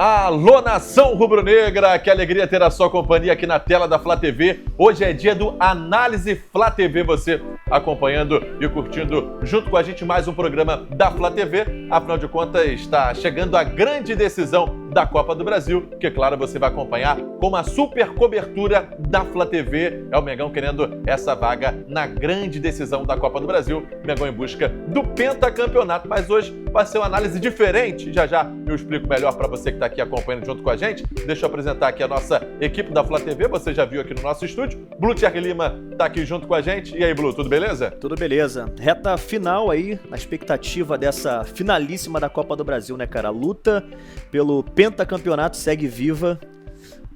Alô, nação rubro-negra, que alegria ter a sua companhia aqui na tela da Flá TV. Hoje é dia do Análise Flá TV, você acompanhando e curtindo junto com a gente mais um programa da Flá TV. Afinal de contas, está chegando a grande decisão da Copa do Brasil, que claro, você vai acompanhar com uma super cobertura da Flá TV. É o Mengão querendo essa vaga na grande decisão da Copa do Brasil. Mengão em busca do pentacampeonato, mas hoje vai ser uma análise diferente. Já já eu explico melhor para você que está aqui acompanhando junto com a gente. Deixa eu apresentar aqui a nossa equipe da Flá TV. Você já viu aqui no nosso estúdio. Blue Thierry Lima está aqui junto com a gente. E aí, Blue, tudo beleza? Tudo beleza. Reta final aí, na expectativa dessa finalíssima da Copa do Brasil, né, cara? A luta pelo pentacampeonato segue viva.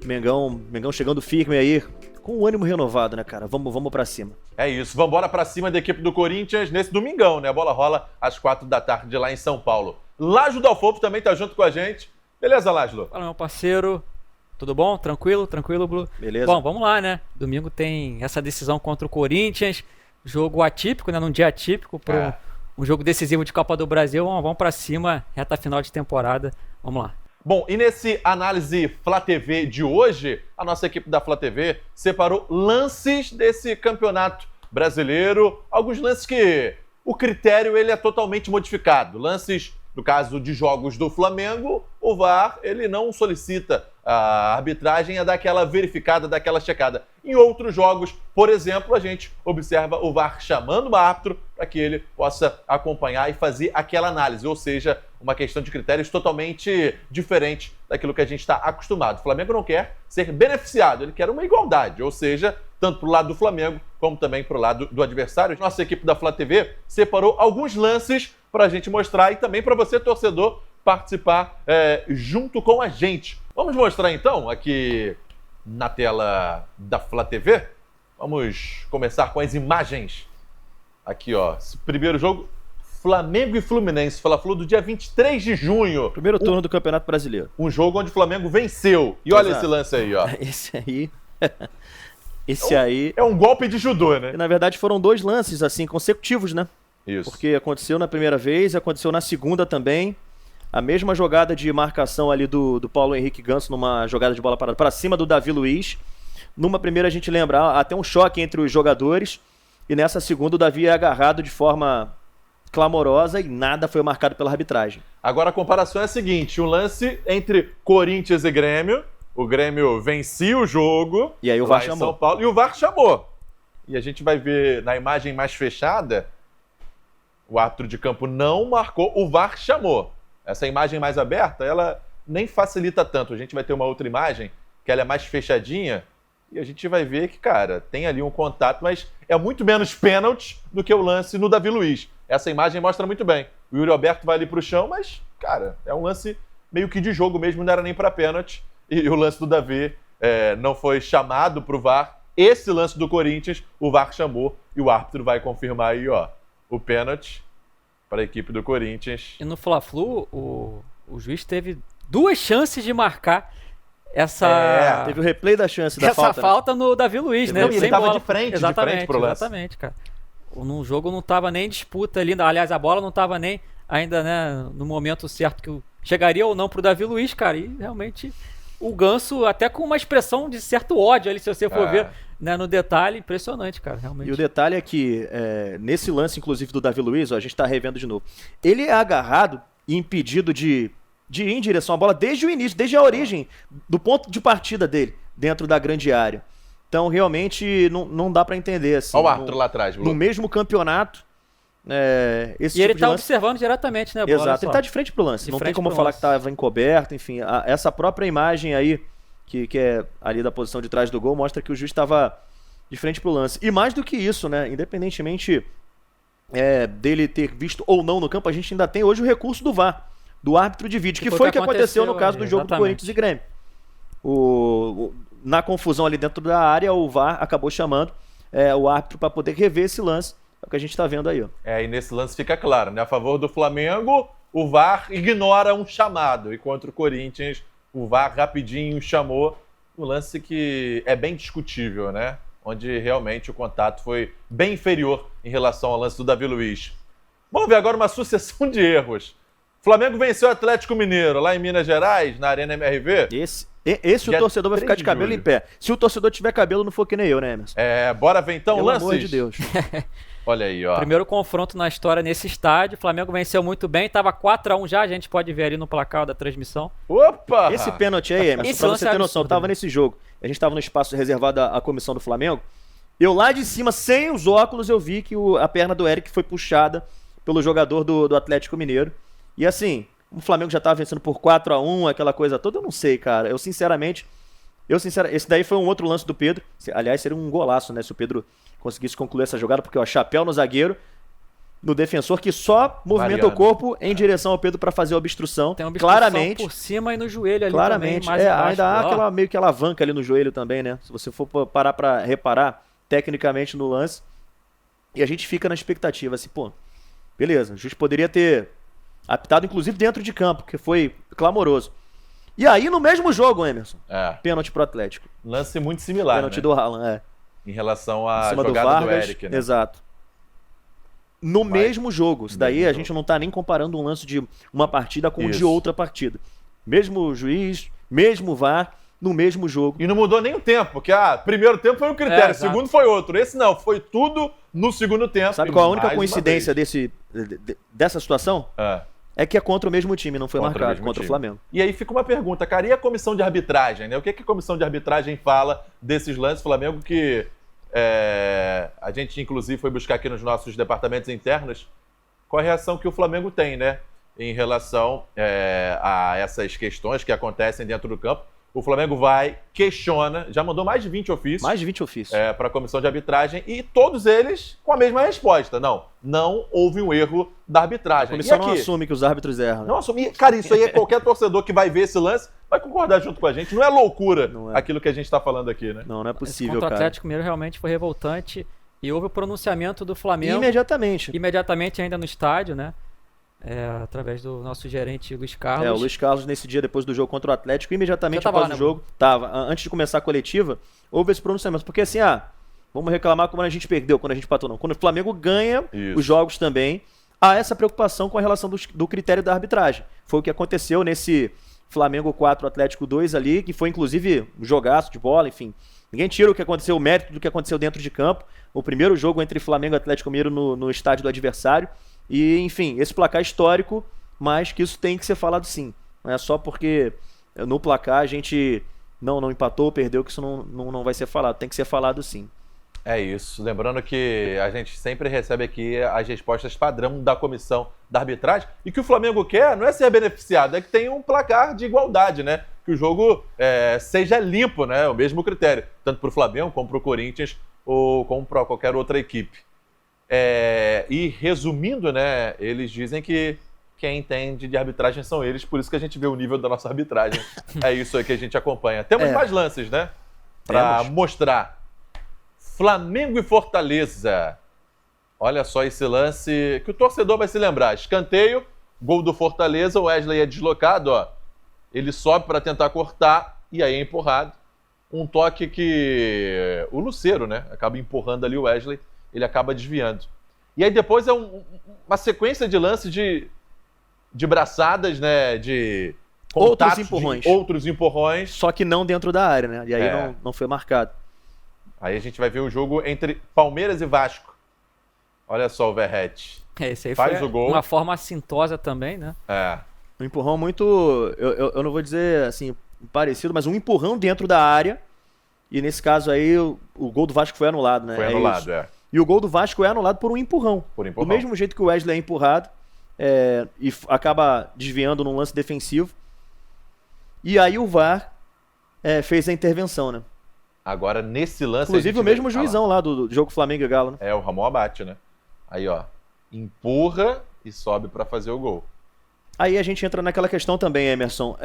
Mengão chegando firme aí, com o ânimo renovado, né, cara? Vamos pra cima. É isso, vamos embora pra cima da equipe do Corinthians nesse domingão, né? A bola rola às 4 da tarde lá em São Paulo. Lázaro Dalfofo também tá junto com a gente. Beleza, Lázaro? Fala, meu parceiro. Tudo bom? Tranquilo, Blue? Beleza. Bom, vamos lá, né? Domingo tem essa decisão contra o Corinthians. Jogo atípico, né? Num dia atípico para um jogo decisivo de Copa do Brasil. Vamos pra cima, reta final de temporada. Vamos lá. Bom, e nesse Análise Flá TV de hoje, a nossa equipe da Flá TV separou lances desse campeonato brasileiro. Alguns lances que o critério ele é totalmente modificado. Lances, no caso de jogos do Flamengo, o VAR ele não solicita a arbitragem a dar aquela verificada, daquela checada. Em outros jogos, por exemplo, a gente observa o VAR chamando o árbitro para que ele possa acompanhar e fazer aquela análise, ou seja, uma questão de critérios totalmente diferente daquilo que a gente está acostumado. O Flamengo não quer ser beneficiado, ele quer uma igualdade, ou seja, tanto para o lado do Flamengo como também para o lado do adversário. Nossa equipe da Flá TV separou alguns lances para a gente mostrar e também para você, torcedor, participar junto com a gente. Vamos mostrar então aqui na tela da Flá TV. Vamos começar com as imagens. Aqui, ó, esse primeiro jogo, Flamengo e Fluminense, Fla-Flu do dia 23 de junho. Primeiro turno do Campeonato Brasileiro. Um jogo onde o Flamengo venceu. E olha esse lance aí, ó. Esse aí... É um golpe de judô, né? E, na verdade, foram dois lances, assim, consecutivos, né? Isso. Porque aconteceu na primeira vez, aconteceu na segunda também. A mesma jogada de marcação ali do Paulo Henrique Ganso, numa jogada de bola parada para cima do Davi Luiz. Numa primeira a gente lembra até um choque entre os jogadores. E nessa segunda o Davi é agarrado de forma clamorosa e nada foi marcado pela arbitragem. Agora a comparação é a seguinte, um lance entre Corinthians e Grêmio. O Grêmio vencia o jogo. E aí o VAR chamou. São Paulo, e o VAR chamou. E a gente vai ver na imagem mais fechada, o árbitro de campo não marcou, o VAR chamou. Essa imagem mais aberta, ela nem facilita tanto. A gente vai ter uma outra imagem, que ela é mais fechadinha, e a gente vai ver que, cara, tem ali um contato, mas é muito menos pênalti do que o lance no Davi Luiz. Essa imagem mostra muito bem. O Yuri Alberto vai ali pro chão, mas, cara, é um lance meio que de jogo mesmo, não era nem para pênalti. E o lance do Davi não foi chamado pro VAR. Esse lance do Corinthians, o VAR chamou, e o árbitro vai confirmar aí, ó, o pênalti para a equipe do Corinthians. E no Fla-Flu, o juiz teve duas chances de marcar essa... Teve o replay da chance da essa falta. falta no Davi Luiz, né? Ele estava de frente pro lance. Exatamente, cara. No jogo não estava nem disputa ali, aliás, a bola não estava nem ainda, né, no momento certo que chegaria ou não pro Davi Luiz, cara, e realmente o Ganso até com uma expressão de certo ódio ali, se você for ver, né, no detalhe, impressionante, cara, realmente. E o detalhe é que, nesse lance, inclusive, do Davi Luiz, ó, a gente está revendo de novo, ele é agarrado e impedido de ir em direção à bola desde o início, desde a origem, do ponto de partida dele, dentro da grande área. Então, realmente, não dá para entender. Assim, olha o árbitro lá atrás, Blue. No mesmo campeonato, esse e tipo ele de tá lance... observando diretamente, né, a bola? Exato, ele tá de frente pro lance, não tem como falar que estava encoberto, enfim, essa própria imagem aí, que é ali da posição de trás do gol, mostra que o juiz estava de frente pro lance. E mais do que isso, né, independentemente dele ter visto ou não no campo, a gente ainda tem hoje o recurso do VAR, do árbitro de vídeo, que foi o que aconteceu no caso do jogo do Corinthians e Grêmio. Na confusão ali dentro da área, o VAR acabou chamando o árbitro para poder rever esse lance, É o que a gente está vendo aí. Ó. E nesse lance fica claro, né? A favor do Flamengo, o VAR ignora um chamado. E contra o Corinthians, o VAR rapidinho chamou um lance que é bem discutível, né? Onde realmente o contato foi bem inferior em relação ao lance do Davi Luiz. Vamos ver agora uma sucessão de erros. O Flamengo venceu o Atlético Mineiro lá em Minas Gerais, na Arena MRV. Esse o torcedor vai ficar de cabelo em pé. Se o torcedor tiver cabelo, não for que nem eu, né, Emerson? Bora ver então Pelo lances. amor de Deus. Olha aí, ó. Primeiro confronto na história nesse estádio. O Flamengo venceu muito bem. Tava 4-1 já. A gente pode ver ali no placar da transmissão. Opa! Esse pênalti aí, Emerson, pra você ter noção, eu tava nesse jogo. A gente tava no espaço reservado à comissão do Flamengo. Eu lá de cima, sem os óculos, eu vi que a perna do Eric foi puxada pelo jogador do Atlético Mineiro. E assim, o Flamengo já tava vencendo por 4-1, aquela coisa toda. Eu não sei, cara. Eu sinceramente, esse daí foi um outro lance do Pedro. Aliás, seria um golaço, né, se o Pedro conseguisse concluir essa jogada, porque o chapéu no zagueiro, no defensor, que só movimenta o corpo em direção ao Pedro para fazer a obstrução. Tem uma obstrução claramente por cima e no joelho ali claramente, também, mais embaixo. Ainda há aquela meio que alavanca ali no joelho também, né? Se você for parar para reparar tecnicamente no lance. E a gente fica na expectativa, assim, pô, beleza, o juiz poderia ter apitado, inclusive dentro de campo, que foi clamoroso. E aí, no mesmo jogo, Emerson, pênalti pro Atlético. Lance muito similar, pênalti, né? do Haaland, Em relação à jogada do Vargas, Eric, né? Exato. No mesmo jogo. Isso daí a gente não tá nem comparando um lance de uma partida com de outra partida. Mesmo juiz, mesmo VAR, no mesmo jogo. E não mudou nem o tempo, porque primeiro tempo foi um critério, segundo foi outro. Esse não, foi tudo no segundo tempo. Sabe qual a única coincidência dessa situação? É que é contra o mesmo time, não foi marcado, contra o Flamengo. E aí fica uma pergunta, cara, e a comissão de arbitragem, né? O que a comissão de arbitragem fala desses lances do Flamengo que a gente, inclusive, foi buscar aqui nos nossos departamentos internos qual a reação que o Flamengo tem, né? Em relação a essas questões que acontecem dentro do campo. O Flamengo vai, questiona, já mandou mais de 20 ofícios. Mais de 20 ofícios. Para a comissão de arbitragem e todos eles com a mesma resposta. Não houve um erro da arbitragem. A comissão não assume que os árbitros erram. Não assume. Cara, isso aí é qualquer torcedor que vai ver esse lance vai concordar junto com a gente. Não é loucura aquilo que a gente está falando aqui, né? Não é possível, contra cara. O Atlético Mineiro realmente foi revoltante e houve o pronunciamento do Flamengo. Imediatamente ainda no estádio, né? Através do nosso gerente Luiz Carlos. O Luiz Carlos, nesse dia, depois do jogo contra o Atlético, imediatamente após o jogo, antes de começar a coletiva, houve esse pronunciamento. Porque assim, vamos reclamar como a gente perdeu, quando a gente empatou, não. Quando o Flamengo ganha os jogos também, há essa preocupação com a relação do critério da arbitragem. Foi o que aconteceu nesse Flamengo 4, Atlético 2 ali, que foi inclusive um jogaço de bola, enfim. Ninguém tira o que aconteceu, o mérito do que aconteceu dentro de campo. O primeiro jogo entre Flamengo e Atlético Mineiro no estádio do adversário. E, enfim, esse placar histórico, mas que isso tem que ser falado sim. Não é só porque no placar a gente não empatou, perdeu, que isso não vai ser falado. Tem que ser falado sim. É isso. Lembrando que a gente sempre recebe aqui as respostas padrão da comissão da arbitragem. E que o Flamengo quer não é ser beneficiado, é que tenha um placar de igualdade, né? Que o jogo seja limpo, né? O mesmo critério. Tanto para o Flamengo, como para o Corinthians, ou como para qualquer outra equipe. E resumindo, né, eles dizem que quem entende de arbitragem são eles, por isso que a gente vê o nível da nossa arbitragem. É isso aí que a gente acompanha. Temos mais lances, né? Para mostrar. Flamengo e Fortaleza. Olha só esse lance que o torcedor vai se lembrar. Escanteio, gol do Fortaleza, o Wesley é deslocado, ele sobe para tentar cortar e aí é empurrado. Um toque que o Lucero, né, acaba empurrando ali o Wesley. Ele acaba desviando. E aí depois é uma sequência de lances de braçadas, né? De outros empurrões. Outros empurrões. Só que não dentro da área, né? E aí não foi marcado. Aí a gente vai ver o jogo entre Palmeiras e Vasco. Olha só o Verratti. Esse aí faz foi o gol. Uma forma assintosa também, né? Um empurrão muito... Eu não vou dizer assim, parecido, mas um empurrão dentro da área. E nesse caso aí, o gol do Vasco foi anulado, né? Foi anulado, E o gol do Vasco é anulado por um empurrão. Do mesmo jeito que o Wesley é empurrado e acaba desviando num lance defensivo. E aí o VAR fez a intervenção, né? Agora, nesse lance... Inclusive o mesmo juizão lá do jogo Flamengo e Galo, né? O Ramon Abate, né? Aí, empurra e sobe para fazer o gol. Aí a gente entra naquela questão também, Emerson.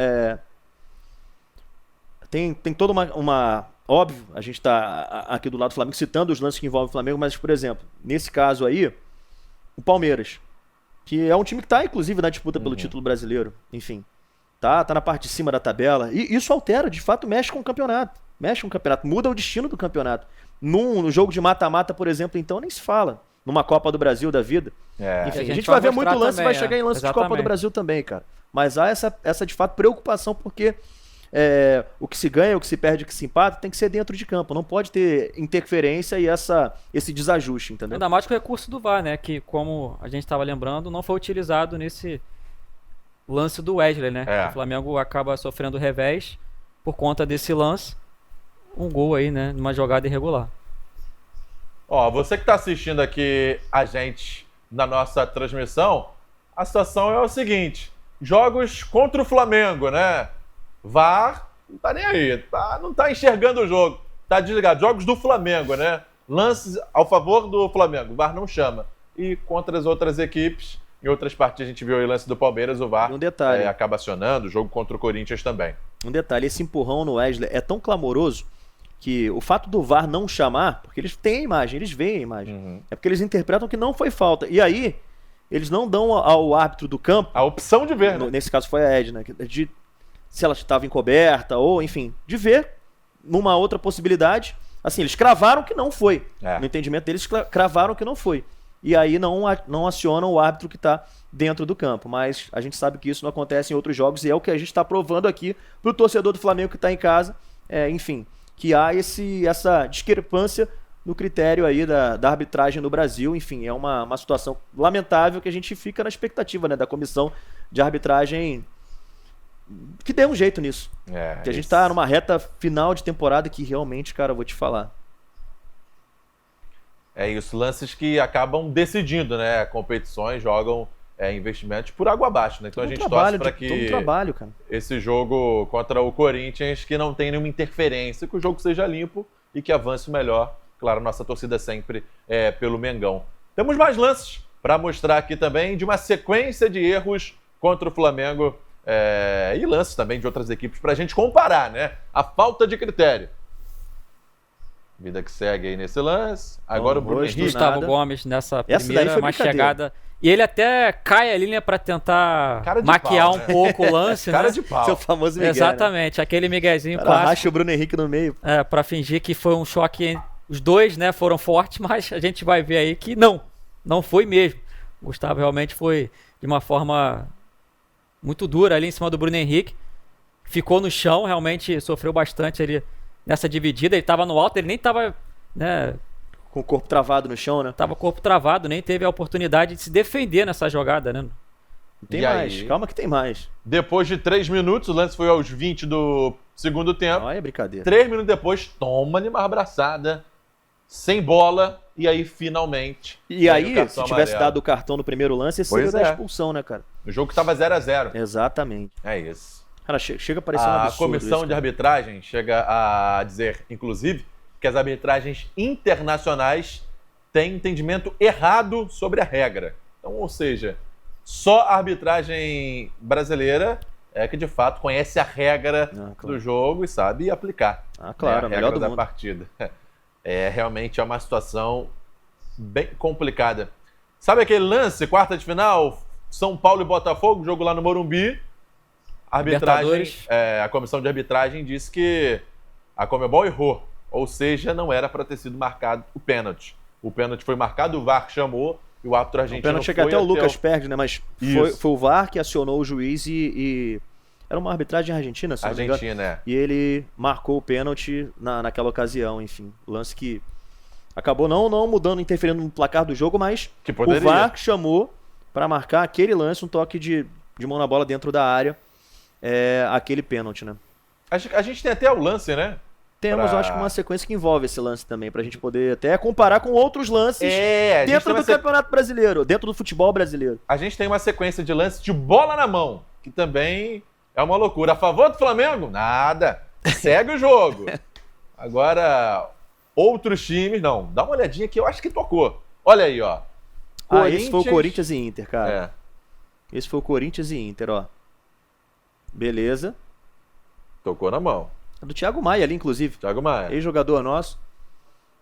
Tem toda uma óbvio, a gente está aqui do lado do Flamengo citando os lances que envolvem o Flamengo, mas, por exemplo, nesse caso aí, o Palmeiras, que é um time que está, inclusive, na disputa pelo título brasileiro, enfim, tá na parte de cima da tabela, e isso altera, de fato, mexe com o campeonato, muda o destino do campeonato. No jogo de mata-mata, por exemplo, então, nem se fala. Numa Copa do Brasil da vida. Enfim, a gente vai ver muito lance, também, vai chegar em lance de Copa do Brasil também, cara. Mas há essa de fato, preocupação, porque o que se ganha, o que se perde, o que se empata, tem que ser dentro de campo. Não pode ter interferência e esse desajuste, entendeu? Ainda mais com o recurso do VAR, né? Que, como a gente estava lembrando, não foi utilizado nesse lance do Wesley, né? O Flamengo acaba sofrendo revés por conta desse lance. Um gol aí, né? Numa jogada irregular. Ó, você que está assistindo aqui a gente na nossa transmissão, a situação é o seguinte: jogos contra o Flamengo, né? VAR não tá nem aí, não tá enxergando o jogo, tá desligado. Jogos do Flamengo, né? Lances ao favor do Flamengo, o VAR não chama. E contra as outras equipes, em outras partidas a gente viu aí o lance do Palmeiras, o VAR acaba acionando, o jogo contra o Corinthians também. Um detalhe, esse empurrão no Wesley é tão clamoroso que o fato do VAR não chamar, porque eles têm a imagem, eles veem a imagem, é porque eles interpretam que não foi falta. E aí, eles não dão ao árbitro do campo a opção de ver, né? Nesse caso foi a Edna, se ela estava encoberta, ou enfim, de ver numa outra possibilidade. Assim, eles cravaram que não foi. No entendimento deles, cravaram que não foi. E aí não acionam o árbitro que está dentro do campo. Mas a gente sabe que isso não acontece em outros jogos, e é o que a gente está provando aqui para o torcedor do Flamengo que está em casa. Enfim, que há essa discrepância no critério aí da arbitragem no Brasil. Enfim, é uma situação lamentável que a gente fica na expectativa, né, da comissão de arbitragem que dê um jeito nisso. Que a gente tá numa reta final de temporada que realmente, cara, eu vou te falar. É isso, lances que acabam decidindo, né? Competições jogam investimentos por água abaixo, né? Então a gente torce para que esse jogo contra o Corinthians, que não tenha nenhuma interferência, que o jogo seja limpo e que avance melhor. Claro, nossa torcida sempre pelo Mengão. Temos mais lances para mostrar aqui também de uma sequência de erros contra o Flamengo e lances também de outras equipes para a gente comparar, né? A falta de critério. Vida que segue aí nesse lance. Agora o Bruno Henrique. Gustavo Gomes nessa primeira mais chegada. E ele até cai ali, né, pra tentar maquiar um pouco o lance, cara né? de pau. Seu famoso Miguel, exatamente, né? Aquele miguezinho clássico. Racha o Bruno Henrique no meio. Pra fingir que foi um choque. Os dois, né, foram fortes, mas a gente vai ver aí que não foi mesmo. O Gustavo realmente foi de uma forma muito dura ali em cima do Bruno Henrique. Ficou no chão, realmente sofreu bastante ali nessa dividida. Ele tava no alto, ele nem tava, né, com o corpo travado no chão, né? Tava corpo travado, nem teve a oportunidade de se defender nessa jogada, né? Tem mais, aí? Calma que tem mais. Depois de 3 minutos, o lance foi aos 20 do segundo tempo. Olha, é brincadeira. 3 minutos depois, toma-lhe uma abraçada, sem bola, e aí finalmente... E aí, se tivesse dado o cartão no primeiro lance, esse seria da expulsão, né, cara? O jogo tava 0-0. Exatamente. É isso. Cara, chega a parecer um absurdo. A comissão de arbitragem chega a dizer, inclusive, que as arbitragens internacionais têm entendimento errado sobre a regra. Então, ou seja, só a arbitragem brasileira é que de fato conhece a regra do jogo e sabe aplicar. Claro, a melhor regra do da mundo. partida. Realmente é uma situação bem complicada. Sabe aquele lance, quarta de final, São Paulo e Botafogo, jogo lá no Morumbi? A comissão de arbitragem disse que a Conmebol errou, ou seja, não era para ter sido marcado o pênalti. O pênalti foi marcado, o VAR chamou e o árbitro argentino foi... O pênalti chega até o Lucas perde, né? Mas foi o VAR que acionou o juiz e... Era uma arbitragem argentina, se não me engano. Argentina, E ele marcou o pênalti naquela ocasião, enfim. Lance que acabou não mudando, interferindo no placar do jogo, mas o VAR chamou para marcar aquele lance, um toque de mão na bola dentro da área. Aquele pênalti, né? A gente tem até o lance, né? Temos, acho que uma sequência que envolve esse lance também, pra gente poder até comparar com outros lances dentro do Campeonato Brasileiro, dentro do futebol brasileiro. A gente tem uma sequência de lances de bola na mão, que também é uma loucura. A favor do Flamengo? Nada. Segue o jogo. Agora, outros times, não. Dá uma olhadinha que eu acho que tocou. Olha aí, ó. Esse foi o Corinthians e Inter, cara. Esse foi o Corinthians e Inter, ó. Beleza. Tocou na mão. Do Thiago Maia ali, inclusive. Thiago Maia. Ex-jogador nosso.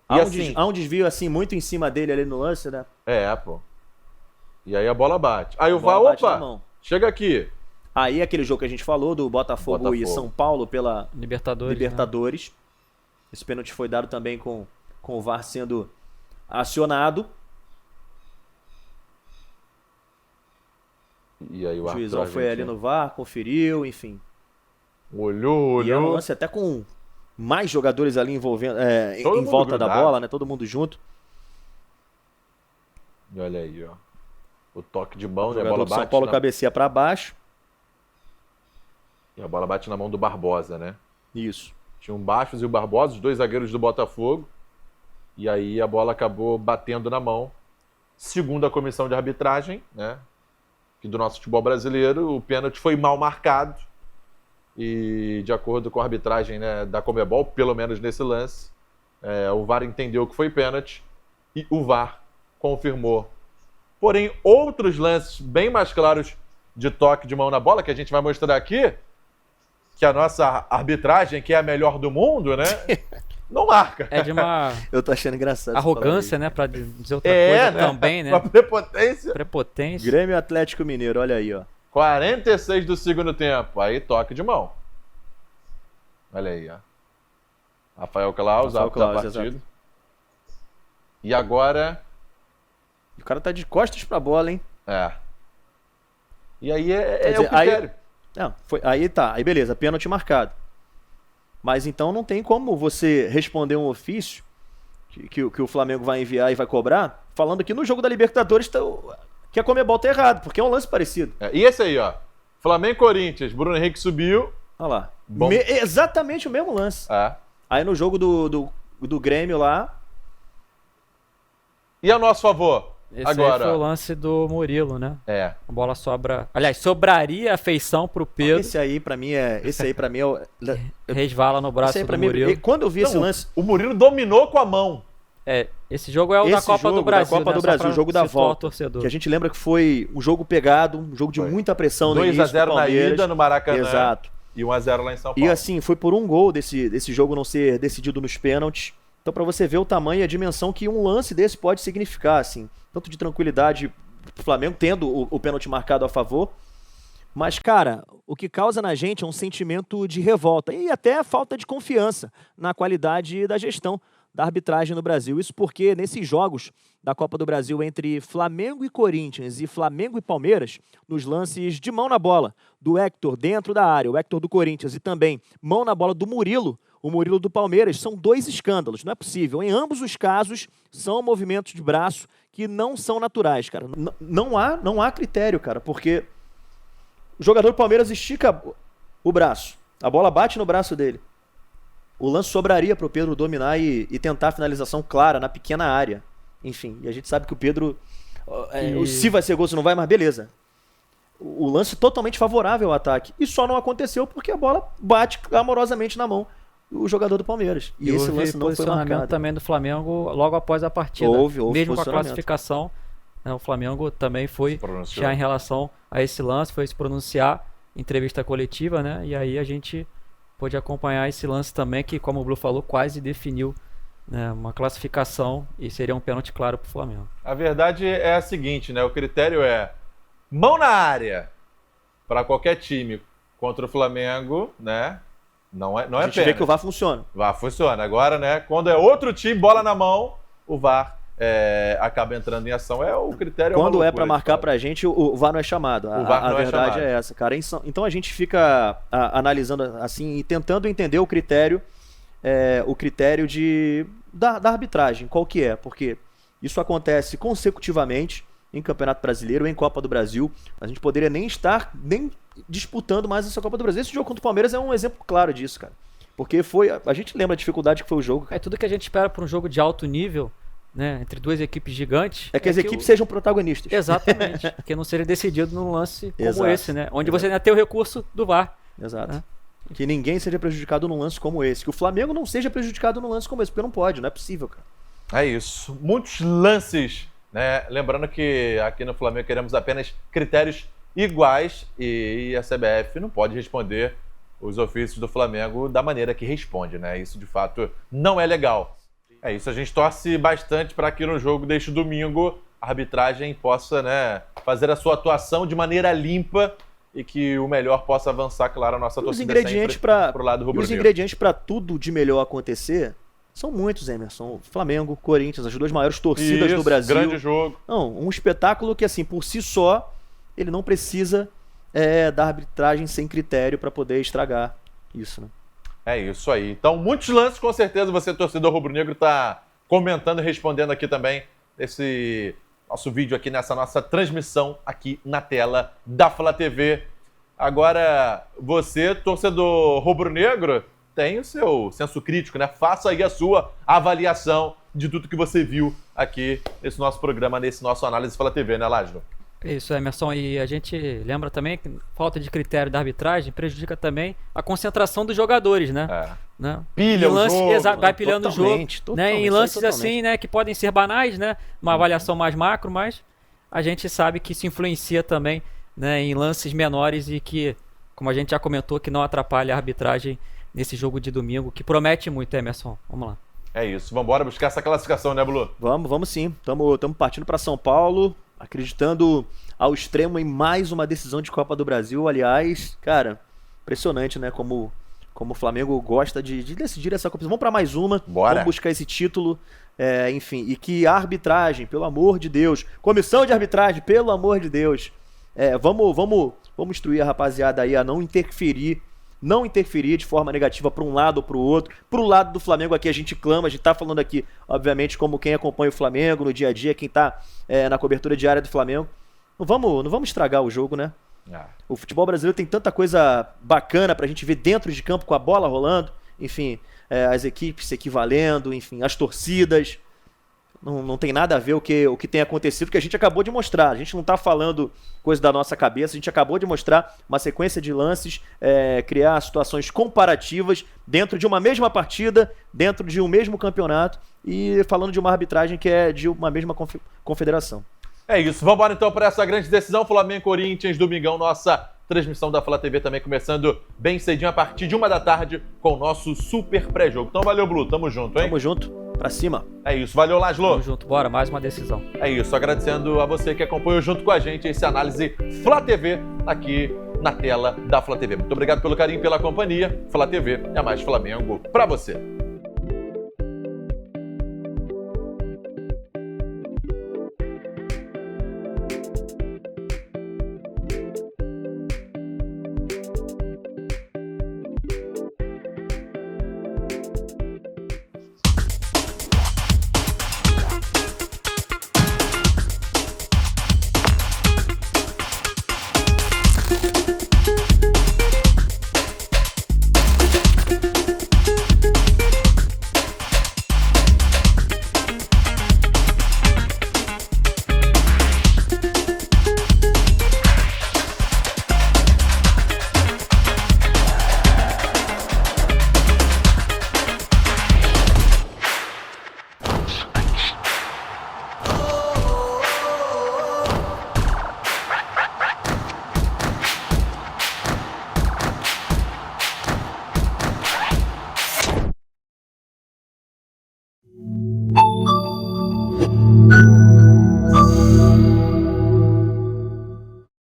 Há um desvio assim, muito em cima dele ali no lance, né? Pô. E aí a bola bate. Aí o VAR, opa, chega aqui. Aí aquele jogo que a gente falou do Botafogo e São Paulo pela Libertadores. Né? Esse pênalti foi dado também com o VAR sendo acionado. E aí o juizão foi ali no VAR, conferiu, enfim. Olhou. E é um lance até com mais jogadores ali envolvendo, em volta da bola, né? Todo mundo junto. E olha aí, ó. O toque de mão, né? A bola bate. São Paulo cabeceia para baixo. E a bola bate na mão do Barbosa, né? Isso. Tinha o Bastos e o Barbosa, os dois zagueiros do Botafogo. E aí a bola acabou batendo na mão. Segundo a comissão de arbitragem, né? Que do nosso futebol brasileiro, o pênalti foi mal marcado. E de acordo com a arbitragem, né, da Conmebol, pelo menos nesse lance, o VAR entendeu que foi pênalti e o VAR confirmou. Porém, outros lances bem mais claros de toque de mão na bola, que a gente vai mostrar aqui, que a nossa arbitragem, que é a melhor do mundo, né, não marca. É de uma eu tô achando engraçado arrogância, né, pra dizer outra coisa, né? Também, né? Uma prepotência. Grêmio Atlético Mineiro, olha aí, ó. 46 do segundo tempo. Aí toque de mão. Olha aí, ó. Rafael Claus, árbitro da partida. Exato. E agora... O cara tá de costas pra bola, hein? E aí é o critério. Aí beleza, pênalti marcado. Mas então não tem como você responder um ofício que o Flamengo vai enviar e vai cobrar, falando que no jogo da Libertadores que a Conmebol tá errado, porque é um lance parecido. E esse aí, ó. Flamengo e Corinthians, Bruno Henrique subiu. Olha lá. Exatamente o mesmo lance. Aí no jogo do Grêmio lá. E a nosso favor? Esse agora aí foi o lance do Murilo, né? A bola sobra. Aliás, sobraria a feição pro Pedro. Esse aí pra mim é resvala no braço do Murilo. Quando eu vi esse lance, o Murilo dominou com a mão. Esse jogo é o da Copa do Brasil. Da Copa do Brasil, o jogo da volta. Que a gente lembra que foi um jogo pegado, um jogo de muita pressão no início. 2-0 na ida no Maracanã. Exato. E 1-0 lá em São Paulo. E assim, foi por um gol desse jogo não ser decidido nos pênaltis. Então, pra você ver o tamanho e a dimensão que um lance desse pode significar, assim. Tanto de tranquilidade pro Flamengo, tendo o pênalti marcado a favor. Mas, cara, o que causa na gente é um sentimento de revolta e até falta de confiança na qualidade da gestão da arbitragem no Brasil. Isso porque nesses jogos da Copa do Brasil entre Flamengo e Corinthians e Flamengo e Palmeiras, nos lances de mão na bola do Hector dentro da área, o Hector do Corinthians, e também mão na bola do Murilo, o Murilo do Palmeiras, são dois escândalos, não é possível. Em ambos os casos, são movimentos de braço que não são naturais, cara. Não há critério, cara, porque o jogador do Palmeiras estica o braço, a bola bate no braço dele. O lance sobraria para o Pedro dominar e tentar a finalização clara na pequena área. Enfim, e a gente sabe que o Pedro, se vai ser gol, se não vai, mas beleza. O lance totalmente favorável ao ataque. E só não aconteceu porque a bola bate amorosamente na mão do jogador do Palmeiras. E esse lance não foi marcado. Também do Flamengo logo após a partida. Houve mesmo com a classificação, né, o Flamengo também foi já em relação a esse lance, foi se pronunciar em entrevista coletiva, né? E aí a gente pôde acompanhar esse lance também, que, como o Blue falou, quase definiu, né, uma classificação e seria um pênalti claro para o Flamengo. A verdade é a seguinte, né? O critério é mão na área para qualquer time contra o Flamengo, né? Não é pênalti. A gente vê que o VAR funciona. O VAR funciona. Agora, né? Quando é outro time, bola na mão, o VAR acaba entrando em ação. O critério. Quando é para marcar pra gente, o VAR não é chamado. A verdade é essa, cara. Então a gente fica analisando assim e tentando entender o critério da arbitragem, qual que é, porque isso acontece consecutivamente em Campeonato Brasileiro, em Copa do Brasil. A gente poderia nem estar disputando mais essa Copa do Brasil. Esse jogo contra o Palmeiras é um exemplo claro disso, cara. Porque a gente lembra a dificuldade que foi o jogo, cara. É tudo que a gente espera para um jogo de alto nível, né, entre duas equipes gigantes. É que as equipes sejam protagonistas. Exatamente. Que não seja decidido num lance como esse, né? Onde você ainda tem o recurso do VAR. Exato. Né? Que ninguém seja prejudicado num lance como esse. Que o Flamengo não seja prejudicado num lance como esse, porque não pode, não é possível, cara. É isso. Muitos lances, né? Lembrando que aqui no Flamengo queremos apenas critérios iguais e a CBF não pode responder os ofícios do Flamengo da maneira que responde, né? Isso, de fato, não é legal. É isso, a gente torce bastante para que no jogo deste domingo a arbitragem possa, né, fazer a sua atuação de maneira limpa e que o melhor possa avançar, claro, a nossa torcida sempre pro lado rubro-negro. Os ingredientes para tudo de melhor acontecer são muitos, Emerson. Flamengo, Corinthians, as duas maiores torcidas do Brasil. Grande jogo. Não, um espetáculo que, assim, por si só, ele não precisa da arbitragem sem critério para poder estragar isso, né? É isso aí. Então, muitos lances, com certeza, você, torcedor rubro-negro, está comentando e respondendo aqui também esse nosso vídeo aqui, nessa nossa transmissão aqui na tela da Flá TV. Agora, você, torcedor rubro-negro, tem o seu senso crítico, né? Faça aí a sua avaliação de tudo que você viu aqui nesse nosso programa, nesse nosso Análise Flá TV, né, Lázaro? Isso, Emerson, e a gente lembra também que falta de critério da arbitragem prejudica também a concentração dos jogadores, né? Né? Pilha o jogo. Vai pilhando o jogo. Né? Em lances totalmente. assim, né, que podem ser banais, né? Uma avaliação mais macro, mas a gente sabe que isso influencia também, né, em lances menores e que, como a gente já comentou, que não atrapalha a arbitragem nesse jogo de domingo, que promete muito, Emerson. Vamos lá. É isso, vamos embora buscar essa classificação, né, Blue? Vamos sim. Estamos partindo para São Paulo, acreditando ao extremo em mais uma decisão de Copa do Brasil. Aliás, cara, impressionante, né? Como o Flamengo gosta de decidir essa competição. Vamos para mais uma, Bora. Vamos buscar esse título, enfim, e que a arbitragem, pelo amor de Deus, comissão de arbitragem, pelo amor de Deus, vamos instruir a rapaziada aí a não interferir de forma negativa para um lado ou para o outro. Para o lado do Flamengo aqui a gente clama, a gente está falando aqui, obviamente, como quem acompanha o Flamengo no dia a dia, quem está na cobertura diária do Flamengo. Não vamos estragar o jogo, né? O futebol brasileiro tem tanta coisa bacana pra gente ver dentro de campo, com a bola rolando, enfim, as equipes se equivalendo, enfim, as torcidas. Não tem nada a ver o que tem acontecido, que a gente acabou de mostrar. A gente não está falando coisa da nossa cabeça, a gente acabou de mostrar uma sequência de lances, criar situações comparativas dentro de uma mesma partida, dentro de um mesmo campeonato e falando de uma arbitragem que é de uma mesma confederação. É isso, vamos embora então para essa grande decisão, Flamengo Corinthians, domingão, nossa transmissão da Flá TV também começando bem cedinho a partir de 1 da tarde com o nosso super pré-jogo. Então valeu, Blue, tamo junto, hein? Tamo junto, pra cima. É isso, valeu, Laszlo. Tamo junto, bora, mais uma decisão. É isso, agradecendo a você que acompanhou junto com a gente esse Análise Flá TV aqui na tela da Flá TV. Muito obrigado pelo carinho, pela companhia. Flá TV é mais Flamengo pra você.